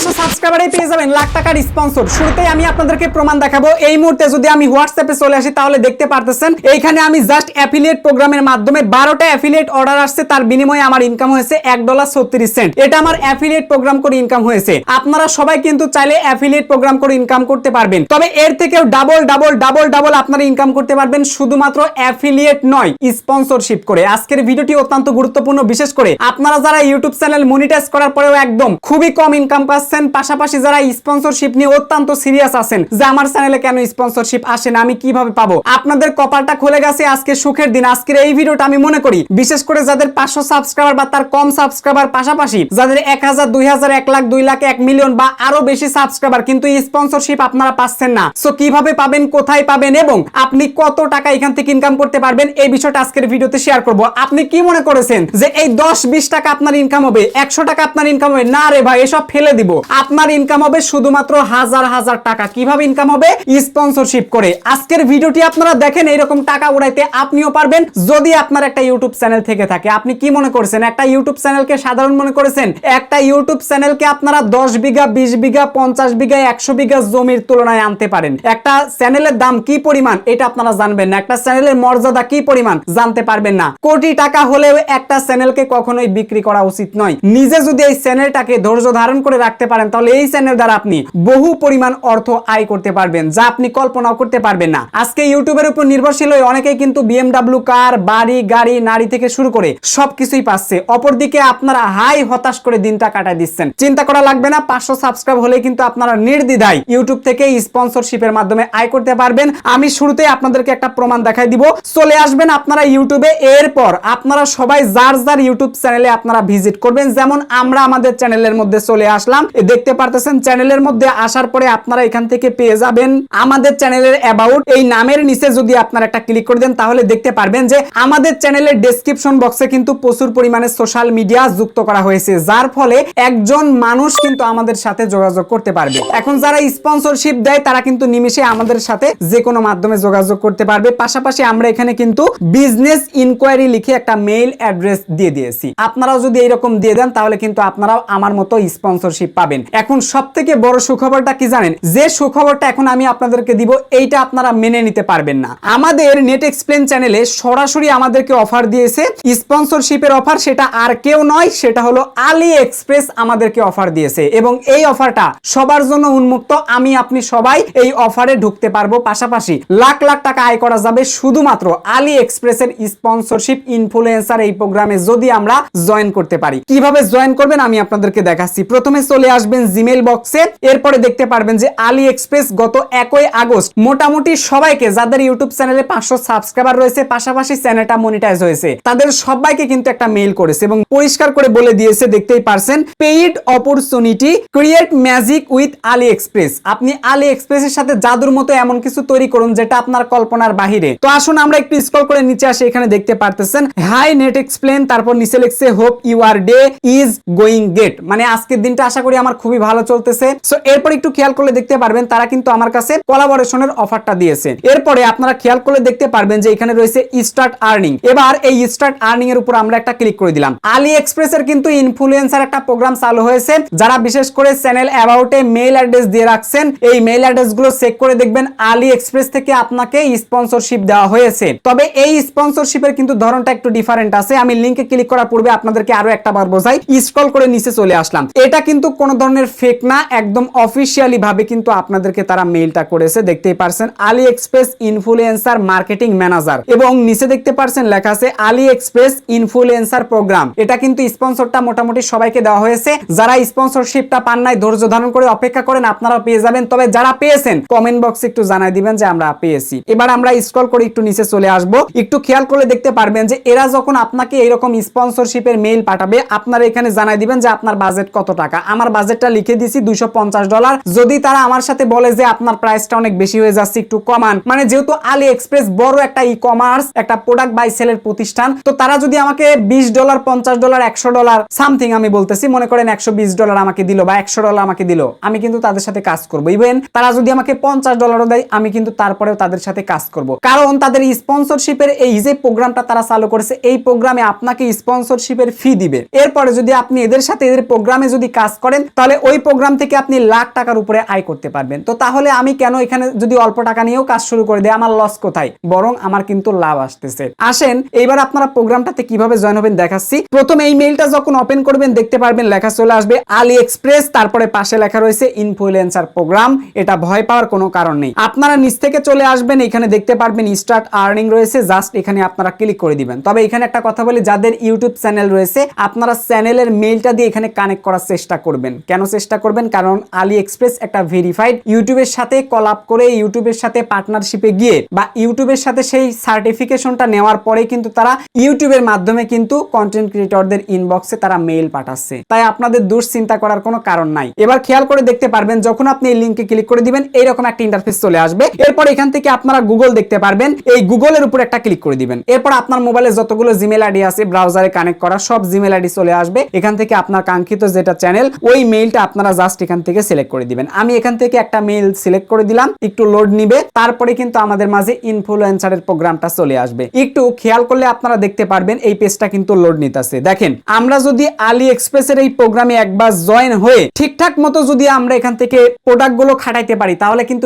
500 সাবস্ক্রাইবারে পেয়ে যাবেন লাখ টাকার স্পন্সর। শুরুতেই আমি আপনাদেরকে প্রমাণ দেখাবো। এই মুহূর্তে যদি আমি হোয়াটসঅ্যাপে চলে আসি তাহলে দেখতে পারতেছেন এইখানে আমি জাস্ট অ্যাফিলিয়েট প্রোগ্রামের মাধ্যমে 12টা অ্যাফিলিয়েট অর্ডার আসছে, তার বিনিময়ে আমার ইনকাম হয়েছে $1.36। এটা আমার অ্যাফিলিয়েট প্রোগ্রাম করে ইনকাম হয়েছে। আপনারা সবাই কিন্তু চাইলে অ্যাফিলিয়েট প্রোগ্রাম করে ইনকাম করতে পারবেন, তবে এর থেকেও ডাবল আপনারা ইনকাম করতে পারবেন শুধুমাত্র অ্যাফিলিয়েট নয়, স্পন্সরশিপ করে। আজকের ভিডিওটি অত্যন্ত গুরুত্বপূর্ণ, বিশেষ করে আপনারা যারা ইউটিউব চ্যানেল মনিটাইজ করার পরেও একদম খুবই কম ইনকাম পাচ্ছেন, পাশাপাশি যারা স্পন্সরশিপ নিয়ে অত্যন্ত সিরিয়াস আছেন যে আমার চ্যানেলে কেন স্পন্সরশিপ আসে না, আমি কিভাবে পাবো, আপনাদের কপালটা খুলে গেছে। আজকে সুখের দিন। আজকের এই ভিডিওটা আমি মনে করি বিশেষ করে যাদের 500 সাবস্ক্রাইবার বা তার কম সাবস্ক্রাইবার, পাশাপাশি যাদের 1000, 2000, 1 লাখ, 2 লাখ, 1 মিলিয়ন বা আরো বেশি সাবস্ক্রাইবার কিন্তু স্পন্সরশিপ আপনারা পাচ্ছেন না। সো কিভাবে পাবেন, কোথায় পাবেন এবং আপনি কত টাকা এখান থেকে ইনকাম করতে পারবেন, এই বিষয়টা আজকের ভিডিওতে শেয়ার করব। আপনি কি মনে করেছেন যে এই 10-20 টাকা আপনার ইনকাম হবে, 100 টাকা আপনার ইনকাম হবে? না রে ভাই, এসব ফেলে দিব। আপনার ইনকাম হবে শুধুমাত্র হাজার টাকা। কিভাবে ইনকাম হবে? স্পন্সরশিপ করে। আজকের ভিডিওটি আপনারা দেখেন, এইরকম টাকা উড়াইতে আপনিও পারবেন যদি আপনার একটা ইউটিউব চ্যানেল থেকে থাকে। আপনি কি মনে করেছেন একটা ইউটিউব চ্যানেলকে সাধারণ মনে করেছেন? একটা ইউটিউব চ্যানেলকে আপনারা 10 বিঘা, 20 বিঘা, 50 বিঘা, 100 বিঘা জমির তুলনায় আনতে পারেন। একটা চ্যানেলের দাম কি পরিমাণ এটা আপনারা জানবেন না, একটা চ্যানেলের মর্যাদা কি পরিমাণ জানতে পারবেন না। কোটি টাকা হলেও একটা চ্যানেলকে কখনোই বিক্রি করা উচিত নয়। নিজে যদি এই চ্যানেলটাকে ধৈর্য ধারণ করে রাখতে পারেন তাহলে এই চ্যানেল দ্বারা আপনি বহু পরিমাণ অর্থ আয় করতে পারবেন, যা আপনি কল্পনাও করতে পারবেন না। আজকে ইউটিউবের উপর নির্ভরশীল হয়ে অনেকেই কিন্তু BMW কার, বাড়ি, গাড়ি, নারী থেকে শুরু করে সবকিছুই পাচ্ছে। অপরদিকে আপনারা হাই হতাশ করে দিনটা কাটায় দিচ্ছেন। চিন্তা করা লাগবে না, 500 সাবস্ক্রাইব হলে কিন্তু আপনারা নির্দ্বিধায় ইউটিউব থেকে স্পন্সরশিপের মাধ্যমে আয় করতে পারবেন। আমি শুরুতে আপনাদেরকে একটা প্রমাণ দেখাই দিব। চলে আসবেন আপনারা ইউটিউবে, এরপর আপনারা সবাই যার যার ইউটিউব চ্যানেলে আপনারা ভিজিট করবেন। যেমন আমরা আমাদের চ্যানেলের মধ্যে চলে আসলাম, দেখতে পারতেছেন। চ্যানেলের মধ্যে আসার পরে আপনারা এখান থেকে পেয়ে যাবেন আমাদের চ্যানেলের অ্যাবাউট। এই নামের নিচে যদি আপনারা একটা ক্লিক করে দেন তাহলে দেখতে পারবেন যে আমাদের চ্যানেলের ডেসক্রিপশন বক্সে কিন্তু প্রচুর পরিমাণে সোশ্যাল মিডিয়া যুক্ত করা হয়েছে, যার ফলে একজন মানুষ কিন্তু আমাদের সাথে যোগাযোগ করতে পারবে। এখন যারা স্পন্সরশিপ দেয় তারা কিন্তু নিমেষে আমাদের সাথে যে কোনো মাধ্যমে যোগাযোগ করতে পারবে। পাশাপাশি আমরা এখানে কিন্তু বিজনেস ইনকোয়ারি লিখে একটা মেইল অ্যাড্রেস দিয়ে দিয়েছি। আপনারাও যদি এইরকম দিয়ে দেন তাহলে কিন্তু আপনারাও আমার মতো স্পন্সরশিপ পাবেন। এখন সবথেকে বড় সুখবরটা কি জানেন? যে সুখবরটা এখন আমি আপনাদেরকে দিব এইটা আপনারা মেনে নিতে পারবেন না। আমাদের নেট এক্সপ্লেন চ্যানেলে সরাসরি আমাদেরকে অফার দিয়েছে স্পন্সরশিপের অফার। সেটা আর কেউ নয়, সেটা হলো আলি এক্সপ্রেস আমাদেরকে অফার দিয়েছে এবং এই অফারটা সবার জন্য উন্মুক্ত। আমি আপনি সবাই এই অফারে ঢুকতে পারবো। পাশাপাশি লাখ লাখ টাকা আয় করা যাবে শুধুমাত্র আলি এক্সপ্রেসের স্পন্সরশিপ ইনফ্লুয়েন্সার এই প্রোগ্রামে যদি আমরা জয়েন করতে পারি। কিভাবে জয়েন করবেন আমি আপনাদেরকে দেখাচ্ছি। প্রথমে চলে আসবেন জিমেইল বক্সে, এরপরে দেখতে পারবেন যে আলি এক্সপ্রেস গত 1 আগস্ট মোটামুটি সবাইকে, যাদের ইউটিউব চ্যানেলে 500 সাবস্ক্রাইবার রয়েছে, পাশাপাশি চ্যানেলটা মনিটাইজ হয়েছে, তাদের সবাইকে কিন্তু একটা মেইল করেছে এবং পরিষ্কার করে বলে দিয়েছে, দেখতেই পারছেন, paid opportunity create magic with Ali express. আপনি আলি এক্সপ্রেসের সাথে জাদুর মতো এমন কিছু তৈরি করুন যেটা আপনার কল্পনার বাহিরে। তো আসুন আমরা একটু স্ক্রল করে নিচে আসি। এখানে দেখতে পারতেছেন হাই নেট এক্সপ্লেন, তারপর নিচে লিখছে hope your day is going great, মানে আজকের দিনটা আশা করি আমার খুবই ভালো চলতেছে। সো এরপর একটু খেয়াল করলে দেখতে পারবেন তারা কিন্তু আমার কাছে কোলাবোরেশনের অফারটা দিয়েছে। এরপরে আপনারা খেয়াল করলে দেখতে পারবেন যে এখানে রয়েছে স্টার্ট আর্নিং। এবার এই স্টার্ট আর্নিং এর উপর আমরা একটা ক্লিক করে দিলাম। আলি এক্সপ্রেস এর কিন্তু ইনফ্লুয়েন্সার একটা প্রোগ্রাম চালু হয়েছে। যারা বিশেষ করে চ্যানেল অ্যাবাউটে মেইল অ্যাড্রেস দিয়ে রাখছেন, এই মেইল অ্যাড্রেস গুলো চেক করে দেখবেন আলি এক্সপ্রেস থেকে আপনাকে স্পন্সরশিপ দেওয়া হয়েছে। তবে এই স্পন্সরশিপের কিন্তু ধরনটা একটু ডিফারেন্ট আছে। আমি লিংকে ক্লিক করার পূর্বে আপনাদেরকে আরো একটা বার বোঝাই। স্ক্রল করে নিচে চলে আসলাম। এটা কিন্তু কোনো ধরনের ফেক না, একদম অফিশিয়ালি ভাবে কিন্তু আপনাদেরকে তারা মেইলটা করেছে। দেখতেই পারছেন আলি এক্সপ্রেস ইনফ্লুয়েন্সার মার্কেটিং ম্যানেজার এবং নিচে দেখতে পারছেন লেখা আছে আলি এক্সপ্রেস ইনফ্লুয়েন্সার প্রোগ্রাম। এটা কিন্তু স্পন্সরটা মোটামুটি সবাইকে দেওয়া হয়েছে। যারা স্পন্সরশিপটা পান নাই ধৈর্য ধারণ করে অপেক্ষা করেন, আপনারা পেয়ে যাবেন। তবে যারা পেয়েছেন কমেন্ট বক্সে একটু জানাই দিবেন যে আমরা পেয়েছি। এবার আমরা স্ক্রল করে একটু নিচে চলে আসব। একটু খেয়াল করলে দেখতে পারবেন যে এরা যখন আপনাকে এইরকম স্পন্সরশিপের মেইল পাঠাবে, আপনারা এখানে জানাই দিবেন যে আপনার বাজেট কত টাকা। আমার বাজেটটা লিখে দিছি $250। যদি তারা আমার সাথে বলে যে আপনার প্রাইসটা অনেক বেশি হয়ে যাচ্ছে, একটু কমান, মানে যেহেতু আলি এক্সপ্রেস বড় একটা ই কমার্স, একটা প্রোডাক্ট বাই সেলের প্রতিষ্ঠান, তো তারা যদি আমাকে $20, $50, $100 সামথিং, আমি বলতেছি মনে করেন $120 আমাকে দিল বা $100 আমাকে দিল, আমি কিন্তু তাদের সাথে কাজ করব। ইভেন তারা যদি আমাকে $50 দেয়, আমি কিন্তু তারপরেও তাদের সাথে কাজ করব। কারণ তাদের স্পন্সরশিপের এই যে প্রোগ্রামটা তারা চালু করেছে, এই প্রোগ্রামে আপনাকে স্পন্সরশিপের ফি দিবে। এরপরে যদি আপনি এদের সাথে এদের প্রোগ্রামে যদি কাজ করেন তাহলে ওই প্রোগ্রাম থেকে আপনি লাখ টাকার উপরে আয় করতে পারবেন। তো তাহলে আমি কেন এখানে যদি অল্প টাকা নিয়েও কাজ শুরু করে দিই, আমার লস কোথায়? বরং আমার কিন্তু লাভ আসতেছে। আসেন এইবার আপনারা প্রোগ্রামটাতে কিভাবে জয়েন হবেন দেখাচ্ছি। প্রথম এই মেইলটা যখন ওপেন করবেন দেখতে পারবেন লেখা চলে আসবে আলি এক্সপ্রেস, তারপরে পাশে লেখা রয়েছে ইনফ্লুয়েন্সার প্রোগ্রাম। এটা ভয় পাওয়ার কোনো কারণ নেই। আপনারা নিচ থেকে চলে আসবেন, এখানে দেখতে পারবেন স্টার্ট আর্নিং রয়েছে, জাস্ট এখানে আপনারা ক্লিক করে দিবেন। তবে এখানে একটা কথা বলি, যাদের ইউটিউব চ্যানেল রয়েছে আপনারা চ্যানেলের মেইলটা দিয়ে এখানে কানেক্ট করার চেষ্টা করবেন। কেন চেষ্টা করবেন? কারণ আলি এক্সপ্রেস একটা ভেরিফাইড, ইউটিউবের সাথে কলাপ করে ইউটিউবের সাথে পার্টনারশিপে গিয়ে বা ইউটিউবের সাথে সেই সার্টিফিকেশনটা নেওয়ার পরে কিন্তু তারা ইউটিউবের মাধ্যমে কিন্তু কন্টেন্ট ক্রিয়েটরদের ইনবক্সে তারা মেইল পাঠাচ্ছে। তাই আপনাদের দুশ্চিন্তা করার কোনো কারণ নাই। এবার খেয়াল করে দেখতে পারবেন যখন আপনি এই লিংকে ক্লিক করে দিবেন এইরকম একটা ইন্টারফেস চলে আসবে। এরপর এখান থেকে আপনারা গুগল দেখতে পারবেন, এই গুগলের উপর একটা ক্লিক করে দিবেন। এরপর আপনার মোবাইলে যতগুলো জিমেল আইডি আছে ব্রাউজারে কানেক্ট করা সব জিমেল আইডি চলে আসবে। এখান থেকে আপনার কাঙ্ক্ষিত যেটা চ্যানেল ওই মেইলটা আপনারা জাস্ট এখান থেকে সিলেক্ট করে দিবেন। আমি এখান থেকে একটা মেইল সিলেক্ট করে দিলাম, একটু লোড নিবে, তারপরে কিন্তু আমাদের মাঝে ইনফ্লুয়েন্সারের প্রোগ্রামটা চলে আসবে। একটু খেয়াল করলে আপনারা দেখতে পারবেন এই পেজটা কিন্তু লোড নিতেছে। দেখেন আমরা যদি আলি এক্সপ্রেসের এই প্রোগ্রামে একবার জয়েন হয়ে ঠিকঠাক মতো যদি আমরা এখান থেকে প্রোডাক্টগুলো খাটাইতে পারি তাহলে কিন্তু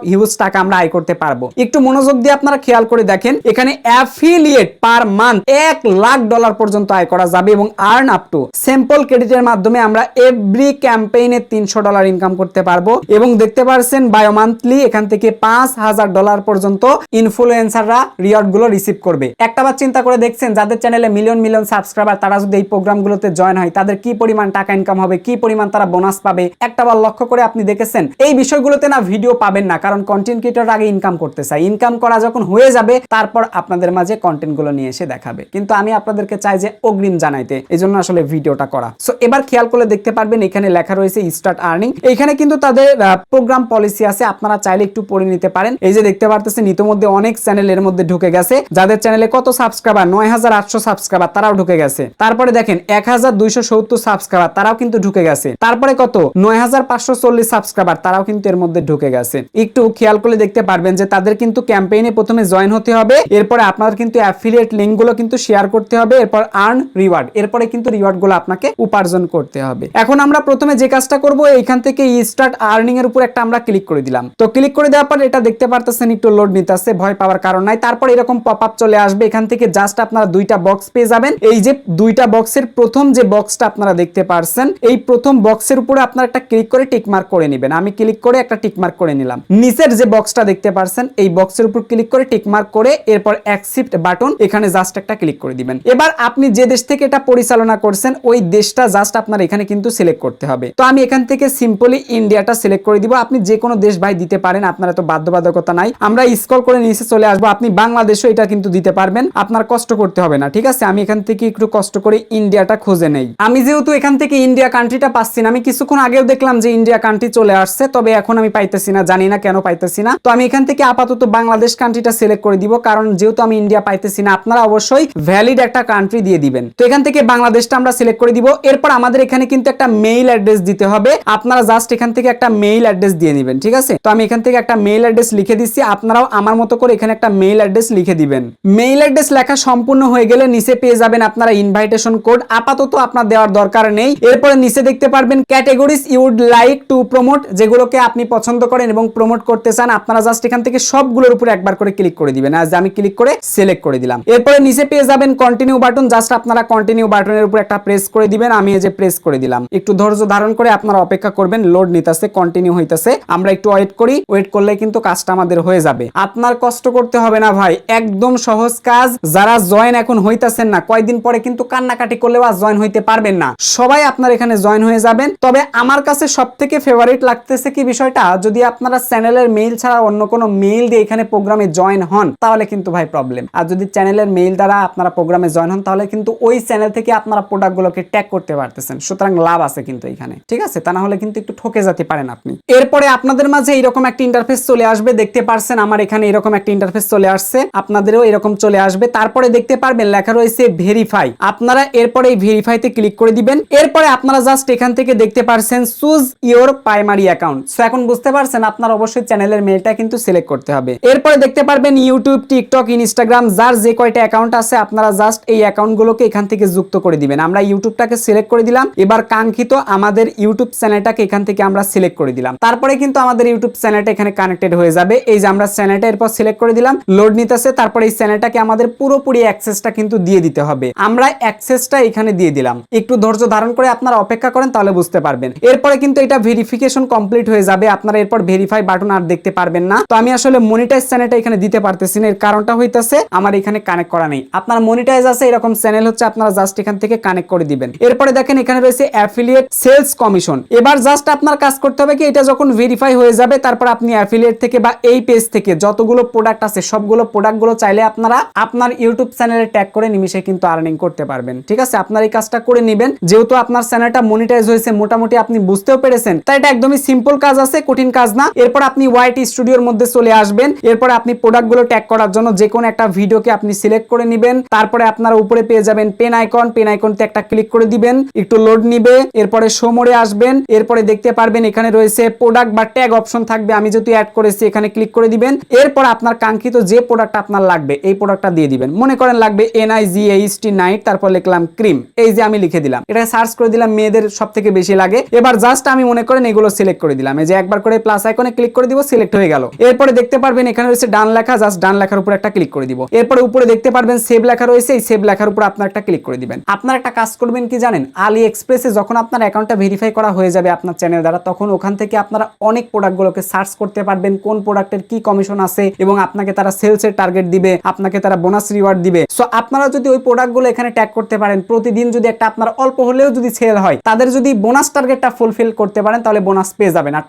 হিউজ টাকা আমরা আয় করতে পারবো। একটু মনোযোগ দিয়ে আপনারা খেয়াল করে দেখেন, এখানে অ্যাফিলিয়েট পার মান্থ $1,00,000 পর্যন্ত আয় করা যাবে এবং আর্ন আপ টু স্যাম্পল ক্রেডিটের মাধ্যমে আমরা এভরি ক্যাম্পেইনে $300 ইনকাম করতে পারবো। এবং দেখতে পাচ্ছেন বায়ো মান্থলি এখান থেকে $5,000 পর্যন্ত ইনফ্লুয়েন্সাররা রিওয়ার্ড গুলো রিসিভ করবে। একটাবার চিন্তা করে দেখছেন যাদের চ্যানেলে মিলিয়ন সাবস্ক্রাইবার তারা যদি এই প্রোগ্রামগুলোতে জয়েন হয় তাদের কি পরিমাণ টাকা ইনকাম হবে, কি পরিমাণ তারা বোনাস পাবে। একটাবার লক্ষ্য করে আপনি দেখেছেন এই বিষয়গুলোতে না ভিডিও পাবেন না, কারণ কন্টেন্ট ক্রিয়েটর আগে ইনকাম করতে চায়। ইনকাম করা যখন হয়ে যাবে তারপর আপনাদের মাঝে কন্টেন্ট গুলো নিয়ে এসে দেখাবে। কিন্তু আমি আপনাদেরকে চাই যে অগ্রিম জানাইতে, এজন্য আসলে ভিডিওটা করা। সো এবার খেয়াল করে দেখতে পারবেন এখানে লেখা রয়েছে স্টার্ট আর্নিং। এইখানে কিন্তু তাদের প্রোগ্রাম পলিসি আছে, আপনারা চাইলে একটু পড়ে নিতে পারেন। এই যে দেখতে পারতেছেন ইতিমধ্যে অনেক চ্যানেল এর মধ্যে ঢুকে গেছে। যাদের চ্যানেলে কত সাবস্ক্রাইবার 9,800 সাবস্ক্রাইবার তারাও ঢুকে গেছে। তারপরে দেখেন 1,270 সাবস্ক্রাইবার তারাও কিন্তু ঢুকে গেছে। তারপরে কত 9,540 সাবস্ক্রাইবার তারাও কিন্তু এর মধ্যে ঢুকে গেছে। একটু খেয়াল করে দেখতে পারবেন যে তাদের কিন্তু ক্যাম্পেইনে প্রথমে জয়েন হতে হবে, এরপরে আপনার কিন্তু অ্যাফিলিয়েট লিংক গুলো কিন্তু শেয়ার করতে হবে, এরপর আর্ন রিওয়ার্ড, এরপরে কিন্তু রিওয়ার্ড গুলো আপনাকে উপার্জন করতে হবে। এখন আমরা প্রথমে যে কাজটা করব এইখান থেকে স্টার্ট আর্নিং এর উপর একটা আমরা ক্লিক করে দিলাম। তো ক্লিক করে দেওয়ার পর এটা দেখতে পারতেছেন একটু লোড নিতেছে, ভয় পাওয়ার কারণ নাই। তারপর এরকম পপআপ চলে আসবে, এখান থেকে জাস্ট আপনারা দুইটা বক্স পেয়ে যাবেন। এই যে দুইটা বক্সের প্রথম যে বক্সটা আপনারা দেখতে পারছেন এই প্রথম বক্সের উপরে আপনারা একটা ক্লিক করে টিক মার্ক করে নেবেন। আমি ক্লিক করে একটা টিক মার্ক করে নিলাম। নিচের যে বক্সটা দেখতে পারছেন এই বক্সের উপর ক্লিক করে টিক মার্ক করে এরপর অ্যাকসেপ্ট বাটন এখানে জাস্ট একটা ক্লিক করে দিবেন। এবার আপনি যে দেশ থেকে এটা পরিচালনা করছেন ওই দেশটা জাস্ট আপনার এখানে কিন্তু সিলেক্ট করতে হবে। তো আমি এখান থেকে সিম্পলি ইন্ডিয়াটা সিলেক্ট করে দিব। আপনি যে কোনো দেশ ভাই দিতে পারেন, আপনার তো বাধ্যবাধকতা নাই। আমরা স্ক্রল করে নিচে চলে আসবো, আপনি বাংলাদেশও এটা কিন্তু দিতে পারবেন, আপনার কষ্ট করতে হবে না। ঠিক আছে, আমি এখান থেকে একটু কষ্ট করে ইন্ডিয়াটা খুঁজে নেই। আমি যেহেতু এখান থেকে ইন্ডিয়া কান্ট্রিটা পাচ্ছি না, আমি কিছুক্ষণ আগেও দেখলাম যে ইন্ডিয়া কান্ট্রি চলে আসছে, তবে এখন আমি পাইতেছি না, জানি না কেন পাইতেছি না। তো আমি এখান থেকে আপাতত বাংলাদেশ কান্ট্রিটা সিলেক্ট করে দিব, কারণ যেহেতু আমি ইন্ডিয়া পাইতেছি না আপনারা অবশ্যই ভ্যালিড একটা কান্ট্রি দিয়ে দিবেন। তো এখান থেকে বাংলাদেশটা আমরা সিলেক্ট করে দিব। এরপর আমাদের এখানে কিন্তু একটা মেইল অ্যাড্রেস দিতে হবে, আপনারা জাস্ট এখান থেকে একটা মেইল অ্যাড্রেস দিয়ে নেবেন। ঠিক আছে, তো আমি এখান থেকে একটা মেইল অ্যাড্রেস লিখে দিচ্ছি, আপনারাও আমার মতো করে এখানে একটা মেইল অ্যাড্রেস লিখে দিবেন। মেইল অ্যাড্রেস লেখা সম্পূর্ণ হয়ে গেলে নিচে পেয়ে যাবেন আপনারা ইনভাইটেশন কোড, আপাতত আপনার দেওয়ার দরকার নেই। এরপরে নিচে দেখতে পারবেন categories you would like to promote, যেগুলোকে আপনি পছন্দ করেন এবং প্রমোট করতে চান, আপনারা জাস্ট এখান থেকে সবগুলোর উপরে একবার করে ক্লিক করে দিবেন। আজ আমি ক্লিক করে সিলেক্ট করে দিলাম। এরপরে নিচে পেয়ে যাবেন কন্টিনিউ বাটন, জাস্ট আপনারা কন্টিনিউ বাটনের উপর একটা প্রেস করে দিবেন। আমি এই যে প্রেস করে দিলাম। একটু ধৈর্য ধারণ করে আপনারা অপেক্ষা করবেন, লোড নিতেছে, কন্টিনিউ হইতেছে, আমরা একটু ওয়েট করি। ওয়েট করলে কিন্তু কাজটা আমাদের হয়ে যাবে, আপনার কষ্ট করতে হবে না ভাই, একদম সহজ কাজ। যারা জয়েন এখন হইতাছেন না, কয়েকদিন পরে কিন্তু কান্নাকাটি করলেও আর জয়েন হইতে পারবেন না, সবাই আপনার এখানে জয়েন হয়ে যাবেন। তবে আমার কাছে সবথেকে ফেভারিট লাগতেছে কি বিষয়টা, যদি আপনারা চ্যানেলের মেইল ছাড়া অন্য কোনো মেইল দিয়ে এখানে প্রোগ্রামে জয়েন হন তাহলে কিন্তু ভাই প্রবলেম। আর যদি চ্যানেলের মেইল দ্বারা আপনারা প্রোগ্রামে জয়েন হন তাহলে কিন্তু ওই চ্যানেল থেকে আপনারা প্রোডাক্টগুলোকে ট্যাগ করতে পারতেছেন, সুতরাং লাভ আছে কিন্তু এখানে। ঠিক আছে, তা না হলে কিন্তু একটু ঠকে যেতে পারেন আপনি। এরপরে আপনাদের মাঝে এরকম একটা ইন্টারফেস চলে আসবে, দেখতে পারছেন আমার এখানে এরকম একটা ইন্টারফেস চলে আসছে, আপনাদেরও এরকম চলে আসবে। তারপরে দেখতে পারবেন লেখা রয়েছে ভেরিফাই, আপনারা এরপরে এই ভেরিফাইতে ক্লিক করে দিবেন। এরপরে আপনারা জাস্ট এখান থেকে দেখতে পারছেন choose your primary account. So এখন বুঝতে পারছেন আপনার অবশ্যই চ্যানেলের মেইলটা কিন্তু সিলেক্ট করতে হবে। এরপরে দেখতে পারবেন ইউটিউব, টিকটক, ইনস্টাগ্রাম, যার যে কয়টা অ্যাকাউন্ট আছে আপনারা জাস্ট এই অ্যাকাউন্টগুলোকে এখান থেকে যুক্ত করে দিবেন। আমরা ইউটিউবটাকে সিলেক্ট করে দিলাম। এবার কাঙ্ক্ষিত আমাদের ইউটিউব চ্যানেলটাকে এখান থেকে আমরা সিলেক্ট করে দিলাম। তারপরে কিন্তু আমাদের ইউটিউব চ্যানেলটা এখানে কানেক্টেড হয়ে যাবে। এই যে আমরা চ্যানেলটা এরপর সিলেক্ট করে দিলাম, লোড নিতেছে। তারপরে এই চ্যানেলটাকে আমাদের পুরোপুরি অ্যাক্সেসটা কিন্তু দিয়ে দিতে হবে। আমরা অ্যাক্সেসটা এখানে দিয়ে দিলাম। একটু ধৈর্য ধারণ করে আপনারা অপেক্ষা করেন, তাহলে বুঝতে পারবেন। এরপরে কিন্তু এটা ভেরিফিকেশন কমপ্লিট হয়ে যাবে। আপনারা এরপর ভেরিফাই বাটন আর দেখতে পারবেন না। তো আমি আসলে মনিটাইজ চ্যানেলটা এখানে দিতে পারতেছি না। এর কারণটা হইতাছে আমার এখানে কানেক্ট করা নেই। আপনার মনিটাইজ আছে এরকম চ্যানেল হচ্ছে, আপনারা জাস্ট এখান থেকে কানেক্ট করে দিবেন। এরপরে দেখেন এখানে রয়েছে অ্যাফিলিয়েট সেলস কমিশন। এবার জাস্ট আপনার কাজ করতে হবে কি, এটা যখন ভেরিফাই হয়ে যাবে তারপর আপনি অ্যাফিলিয়েট থেকে বা এই পেজ থেকে যতগুলো প্রোডাক্ট আছে সবগুলো প্রোডাক্টগুলো চাইলে আপনারা আপনার ইউটিউব চ্যানেলে ট্যাগ করে নিমিশে কিন্তু আর্নিং করতে পারবেন। ঠিক আছে, আপনার এই কাজটা করে নেবেন। যেহেতু আপনার চ্যানেলটা মনিটাইজ হয়েছে, মোটামুটি আপনি বুঝতেও পেরেছেন, তাই এটা একদমই সিম্পল কাজ আছে, কঠিন কাজ না। এরপর আপনি ওয়াইটি স্টুডিওর মধ্যে চলে আসবেন। এরপর আপনি প্রোডাক্টগুলো ট্যাগ করার জন্য যে কোনো একটা ভিডিওকে আপনি সিলেক্ট করে নেবেন। তারপরে আপনারা উপরে পেয়ে যাবেন পেন আইকন, পেন আইকনতে একটা ক্লিক করে দিবেন, একটু লোড নিবে। এরপরে শো মোডে আসবেন। এরপরে দেখতে পারবেন এখানে রয়েছে প্রোডাক্ট বা ট্যাগ অপশন থাকবে। আমি যেহেতু অ্যাড করেছি এখানে ক্লিক করে দিবেন। এরপর আপনার কাঙ্ক্ষিত যে প্রোডাক্ট আপনার লাগবে এই প্রোডাক্টটা দিয়ে দিবেন। মনে করেন লাগবে NIGHT নাইট, তারপর লিখলাম ক্রিম। এই যে আমি লিখে দিলাম, এটা সার্চ করে দিলাম, মেয়েদের সবথেকে বেশি লাগে। এবার জাস্ট আমি মনে করেন এগুলো সিলেক্ট করে দিলাম। এই যে একবার করে প্লাস আইকনে ক্লিক করে দিব, সিলেক্ট হয়ে গেল। এরপরে দেখতে পারবেন এখানে রয়েছে ডান লেখা, জাস্ট ডান লেখার উপর একটা ক্লিক করে দিব। এরপরে উপরে দেখতে পারবেন সেভ লেখা রয়েছে, এই সেভ লেখার উপর আপনার একটা ক্লিক করে দিবেন। আপনার একটা কাজ করবেন কি জানেন, আলি এক্সপ্রেসে যখন আপনার অ্যাকাউন্টটা ভেরিফাই করা হয়ে যাবে আপনার চ্যানেল দ্বারা, তখন ওখান থেকে আপনারা অনেক প্রোডাক্টগুলোকে সার্চ করতে পারবেন, কোন প্রোডাক্টের কি কমিশন আছে এবং আপনাকে তারা সেলসের টার্গেট দিবে, আপনাকে তারা বোনাস রিওয়ার্ড দিবে। সো আপনারা যদি ওই প্রোডাক্টগুলো এখানে ট্যাগ করতে পারেন, প্রতিদিন যদি একটা আপনার অল্প হলেও যদি সেল হয়, তাদের যদি বোনাস টার্গেটটা ফুলফিল করতে পারেন তাহলে বোনাস পেয়ে যাবেন। আর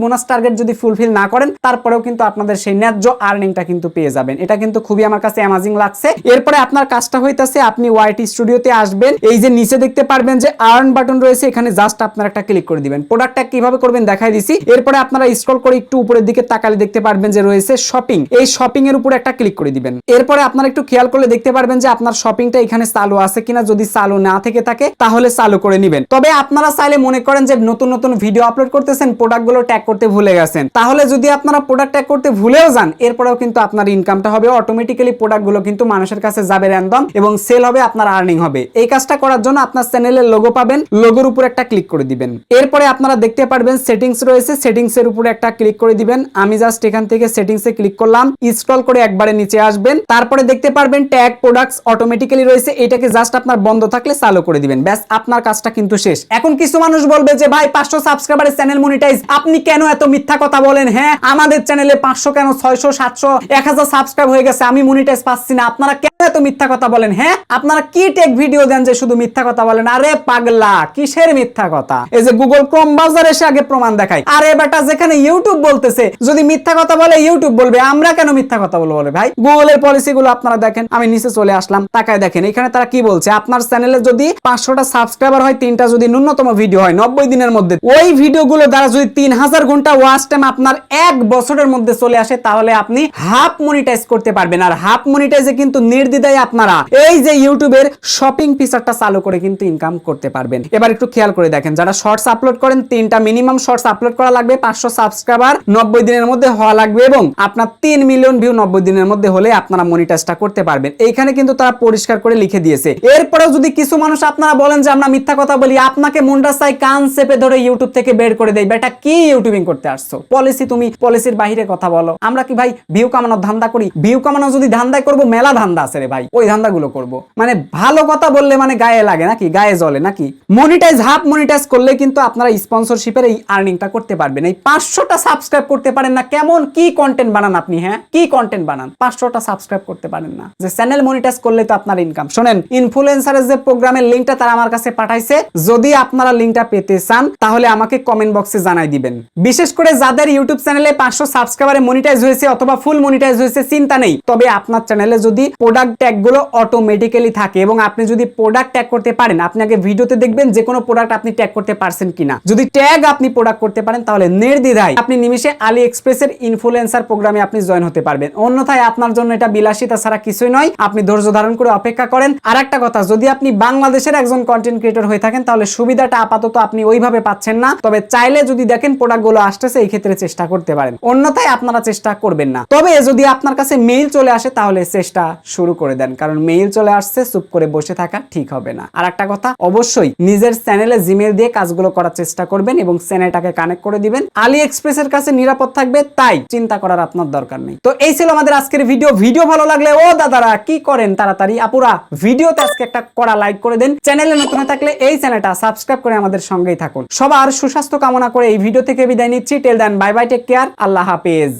বোনাস টার্গেট যদি ফুলফিল না করেন তারপরেও কিন্তু আপনাদের সেই ন্যায্য আর্নিংটা কিন্তু পেয়ে যাবেন। এটা কিন্তু খুবই আমার কাছে অ্যামাজিং লাগছে। এরপরে আপনার কাজটা হইতাছে আপনি ওয়াইটি স্টুডিওতে আসবেন। এই যে নিচে দেখতে পারবেন যে আর্ন বাটন রয়েছে, এখানে জাস্ট আপনার একটা ক্লিক করে দিবেন। প্রোডাক্টটা কিভাবে করবেন দেখাই দিছি। এরপরে আপনারা স্ক্রল করে একটু উপরের দিকে তাকালে দেখতে পারবেন যে রয়েছে শপিং। এই শপিং এর উপরে একটা ক্লিক করে দিবেন। এরপরে আপনারা একটু খেয়াল করলে দেখতে পারবেন যে আপনার শপিংটা এখানে চালু আছে কিনা। যদি চালু না থেকে থাকে তাহলে চালু করে নেবেন। তবে আপনারা চাইলে মনে করেন যে নতুন নতুন ভিডিও আপলোড করতেছেন, প্রোডাক্টগুলো ট্যাগ করতে ভুলে গেছেন, তাহলে যদি আপনারা প্রোডাক্ট ট্যাগ করতে ভুলেও যান, এরপরেও কিন্তু আপনার ইনকামটা হবে অটোমেটিক্যালি। প্রোডাক্টগুলো কিন্তু মানুষের কাছে যাবে র্যান্ডম এবং সেল হবে, আপনার আর্নিং হবে। এই কাজটা করার জন্য আপনার চ্যানেলের লোগো পাবেন, লোগোর উপর একটা ক্লিক করে দিবেন। এরপরে আপনারা দেখতে পারবেন সেটিংস রয়েছে, সেটিংস এর উপরে একটা ক্লিক করে দিবেন। আমি জাস্ট এখান থেকে সেটিংস এ ক্লিক করলাম, স্ক্রল করে একবারে নিচে আসবেন। তারপরে দেখতে পারবেন ট্যাগ প্রোডাক্টস অটোমেটিক্যালি রয়েছে, এটাকে জাস্ট আপনার বন্ধ থাকলে চালু করে দিবেন। ব্যাস, আপনার কাজটা কিন্তু শেষ। এখন কিছু মানুষ বলবে যে ভাই 500 সাবস্ক্রাইবারের চ্যানেল মনিটাইজ, আপনি কেন এত মিথ্যা কথা বলেন? হ্যাঁ, আমাদের চ্যানেলে 500 কেন 600 700 1000 সাবস্ক্রাইব হয়ে গেছে, আমি মনিটাইজ পাচ্ছি না। আপনারা কেন এত মিথ্যা কথা বলেন? হ্যাঁ, আপনারা কি টেক ভিডিও দেন যে শুধু মিথ্যা কথা বলেন? আরে পাগলা, কিসের মিথ্যা কথা? এই যে গুগল ক্রোম ব্রাউজার এসে আগে প্রমাণ দেখায়। আরে বেটা, যেখানে ইউটিউব বলতেছে যদি মিথ্যা কথা বলে ইউটিউব বলবে, আমরা কেন মিথ্যা কথা বলবো? বলে ভাই, গুগলের পলিসি গুলো আপনারা দেখেন। আমি নিচে চলে আসলাম, তাকায় দেখেন এখানে তারা কি বলছে। আপনার চ্যানেলে যদি 500টা সাবস্ক্রাইবার হয়, 3টা যদি ন্যূনতম ভিডিও হয় 90 দিনের মধ্যে, ওই ভিডিওগুলো দ্বারা যদি 3000 ঘন্টা ওয়াচ টাইম আপনার 1 বছরের মধ্যে চলে আসে, তাহলে আপনি হাফ মনিটাইজ করতে পারবেন। আর হাফ মনিটাইজে কিন্তু নির্দ্বিধায় আপনারা এই যে ইউটিউবের শপিং ফিচারটা চালু করে কিন্তু ইনকাম করতে পারবেন। এবার একটু খেয়াল করে দেখেন, যারা শর্টস আপলোড করেন, 3টা মিনিমাম শর্টস আপলোড করা লাগবে, 500 সাবস্ক্রাইবার 90 দিনের মধ্যে হওয়া লাগবে এবং আপনার 3 মিলিয়ন ভিউ 90 দিনের মধ্যে হলে আপনারা মনিটাইজটা করতে পারবেন। এইখানে কিন্তু তারা পরিষ্কার করে লিখে দিয়েছে। এরপরেও যদি কিছু মানুষ আপনারা বলেন যে আমরা মিথ্যা কথা বলি, আপনাকে মুন্ডা চাই কান চেপে ধরে ইউটিউব থেকে বের করে দেই। বেটা, কি ইউটিউবিং করতে আসছো? পলিসি, তুমি পলিসির বাইরে কথা বলো। আমরা কি ভাই ভিউ কামানোর ধান্দা করি? ভিউ কামানো যদি ধান্দায় করবো, মেলা ধান্দা আছে রে ভাই, ওই ধান্দাগুলো করব। মানে ভালো কথা বললে মানে গায়ে লাগে নাকি, গায়ে জ্বলে নাকি? মনিটাইজ, হাফ মনিটাইজ করলে কিন্তু আপনারা স্পন্সরশিপের এই আর্নিংটা করতে পারবেন। এই 500টা সাবস্ক্রাইব করতে পারেন না, কেমন কি কন্টেন্ট বানান আপনি? হ্যাঁ, কি কন্টেন্ট বানান? 500টা সাবস্ক্রাইব করতে পারেন না, যে চ্যানেল মনিটাইজ করলে তো আপনার ইনকাম। শোনেন, ইনফ্লুয়েন্সারের যে প্রোগ্রামের লিংকটা তারা আমার কাছে পাঠাইছে, যদি আপনারা লিংকটা পেতে চান তাহলে আমাকে কমেন্ট বক্সে জানাই দিবেন। বিশেষ করে যাদের ইউটিউব চ্যানেলে 500 সাবস্ক্রাইবারে মনিটাইজ হয়েছে অথবা ফুল মনিটাইজ হয়েছে, চিন্তা নেই। তবে আপনার চ্যানেলে যদি প্রোডাক্ট ট্যাগ গুলো অটোমেটিক্যালি থাকে এবং আপনি যদি প্রোডাক্ট ট্যাগ করতে পারেন, আপনি আগে ভিডিওতে দেখবেন যে কোনো প্রোডাক্ট আপনি ট্যাগ করতে পারছেন কিনা। যদি ট্যাগ আপনি প্রোডাক্ট করতে পারেন তাহলে নির্দ্বিধায় আপনি নিমিশে আলি এক্সপ্রেসের ইনফ্লুয়েন্সার প্রোগ্রামে আপনি জয়েন হতে পারবেন। অন্যথায় আপনার জন্য এটা বিলাসিতা ছাড়া কিছুই নয়। আপনি ধৈর্য ধারণ করে অপেক্ষা করেন। আর একটা কথা, যদি আপনি বাংলাদেশের একজন কন্টেন্ট ক্রিয়েটর হয়ে থাকেন তাহলে সুবিধাটা আপাতত আপনি ওইভাবে পাচ্ছেন না। তবে চাইলে যদি দেখেন প্রোডাক্টগুলো আসতেছে, এই ক্ষেত্রে চেষ্টা করতে পারেন। অন্যথায় আপনারা চেষ্টা করবেন না। তবে যদি আপনার কাছে মেইল চলে আসে তাহলে চেষ্টা শুরু করে দেন, কারণ মেইল চলে আসছে, চুপ করে বসে থাকা ঠিক হবে না। আর একটা কথা, অবশ্যই নিজের চ্যানেল পারলে জিমেল দিয়ে কাজগুলো করার চেষ্টা করবেন এবং চ্যানেলটাকে কানেক্ট করে দিবেন। আলী এক্সপ্রেসের কাছে নিরাপদ থাকবে, তাই চিন্তা করার আপনার দরকার নেই। তো এই ছিল আমাদের আজকের ভিডিও ভালো লাগলে ও দাদারা কি করেন তাড়াতাড়ি আপুরা ভিডিওতে আজকে একটা কড়া লাইক করে দেন। চ্যানেলে নতুন হয়ে থাকলে এই চ্যানেলটা সাবস্ক্রাইব করে আমাদের সঙ্গেই থাকুন। সবার সুস্বাস্থ্য কামনা করে এই ভিডিও থেকে বিদায় নিচ্ছি। টেল দেন, বাই বাই, টেক কেয়ার, আল্লাহ হাফেজ।